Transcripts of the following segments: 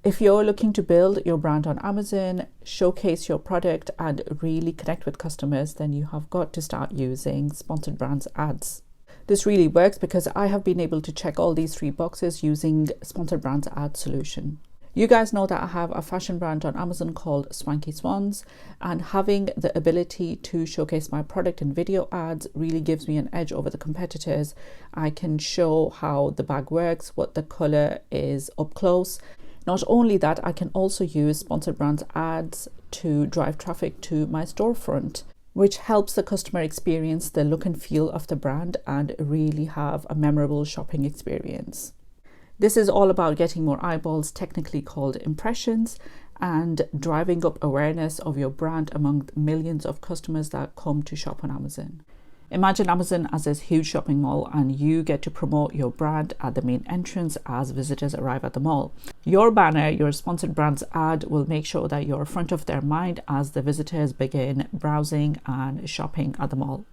If you're looking to build your brand on Amazon, showcase your product, and really connect with customers, then you have got to start using sponsored brands ads. This really works because I have been able to check all these 3 boxes using sponsored brands ad solution. You guys know that I have a fashion brand on Amazon called Swanky Swans, and having the ability to showcase my product in video ads really gives me an edge over the competitors. I can show how the bag works, what the color is up close. Not only that, I can also use sponsored brands ads to drive traffic to my storefront, which helps the customer experience the look and feel of the brand and really have a memorable shopping experience. This is all about getting more eyeballs, technically called impressions, and driving up awareness of your brand among millions of customers that come to shop on Amazon. Imagine Amazon as this huge shopping mall and you get to promote your brand at the main entrance as visitors arrive at the mall. Your banner, your sponsored brands ad, will make sure that you're front of their mind as the visitors begin browsing and shopping at the mall.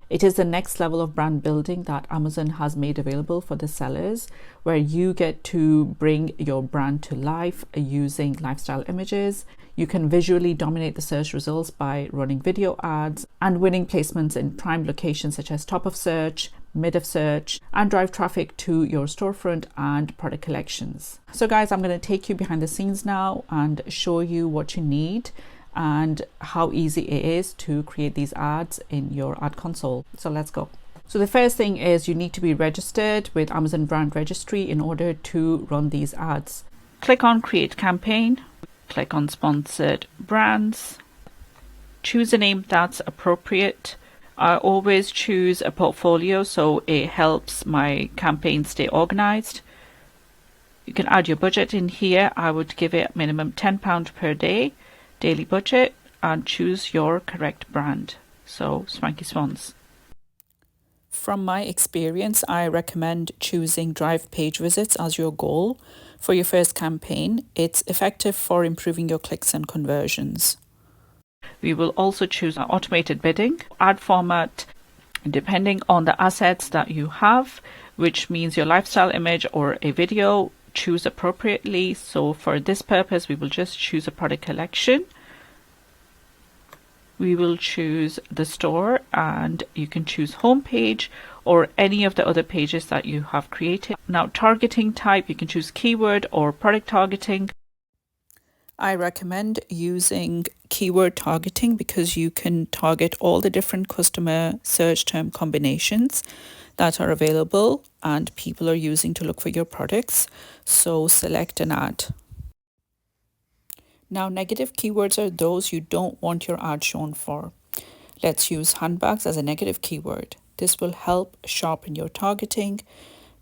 It is the next level of brand building that Amazon has made available for the sellers, where you get to bring your brand to life using lifestyle images. You can visually dominate the search results by running video ads and winning placements in prime locations such as top of search, mid of search, and drive traffic to your storefront and product collections. So guys, I'm going to take you behind the scenes now and show you what you need and how easy it is to create these ads in your ad console. So let's go. So the first thing is you need to be registered with Amazon Brand Registry in order to run these ads. Click on Create Campaign, click on Sponsored Brands, choose a name that's appropriate. I always choose a portfolio so it helps my campaign stay organized. You can add your budget in here. I would give it minimum £10 per day. Daily budget, and choose your correct brand. So Swanky Swans. From my experience, I recommend choosing drive page visits as your goal for your first campaign. It's effective for improving your clicks and conversions. We will also choose automated bidding, ad format, depending on the assets that you have, which means your lifestyle image or a video. Choose appropriately. So for this purpose, we will just choose a product collection. We will choose the store, and you can choose homepage or any of the other pages that you have created. Now, targeting type, you can choose keyword or product targeting. I recommend using keyword targeting because you can target all the different customer search term combinations that are available and people are using to look for your products. So select an ad. Now, negative keywords are those you don't want your ad shown for. Let's use handbags as a negative keyword. This will help sharpen your targeting.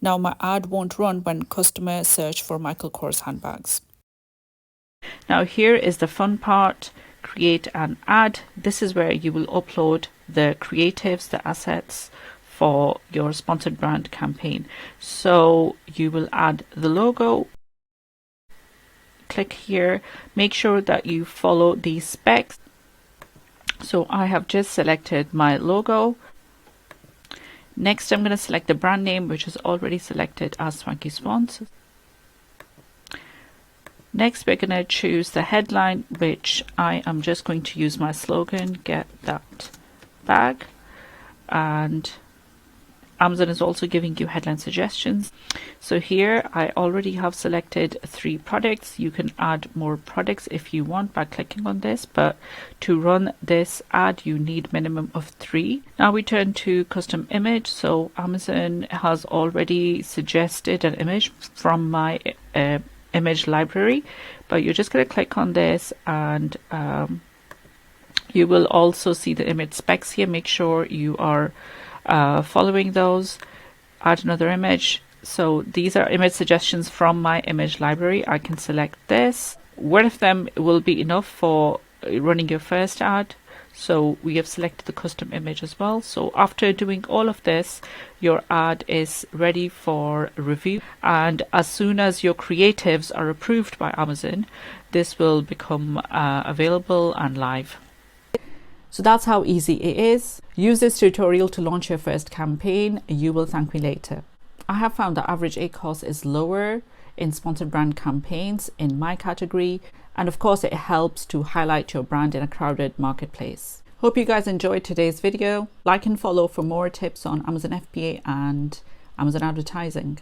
Now, my ad won't run when customers search for Michael Kors handbags. Now, here is the fun part. Create an ad. This is where you will upload the creatives, the assets for your sponsored brand campaign. So you will add the logo. Click here. Make sure that you follow these specs. So I have just selected my logo. Next, I'm going to select the brand name, which is already selected as Swanky Swans. Next, we're going to choose the headline, which I am just going to use my slogan, get that bag. And Amazon is also giving you headline suggestions. So here I already have selected 3 products. You can add more products if you want by clicking on this, but to run this ad you need minimum of 3. Now we turn to custom image. So Amazon has already suggested an image from my image library, but you're just going to click on this and you will also see the image specs here. Make sure you are following those. Add another image. So these are image suggestions from my image library. I can select this. One of them will be enough for running your first ad. So we have selected the custom image as well. So after doing all of this, your ad is ready for review. And as soon as your creatives are approved by Amazon, this will become available and live. So that's how easy it is. Use this tutorial to launch your first campaign. You will thank me later. I have found the average ad cost is lower in sponsored brand campaigns in my category. And of course, it helps to highlight your brand in a crowded marketplace. Hope you guys enjoyed today's video. Like and follow for more tips on Amazon FBA and Amazon advertising.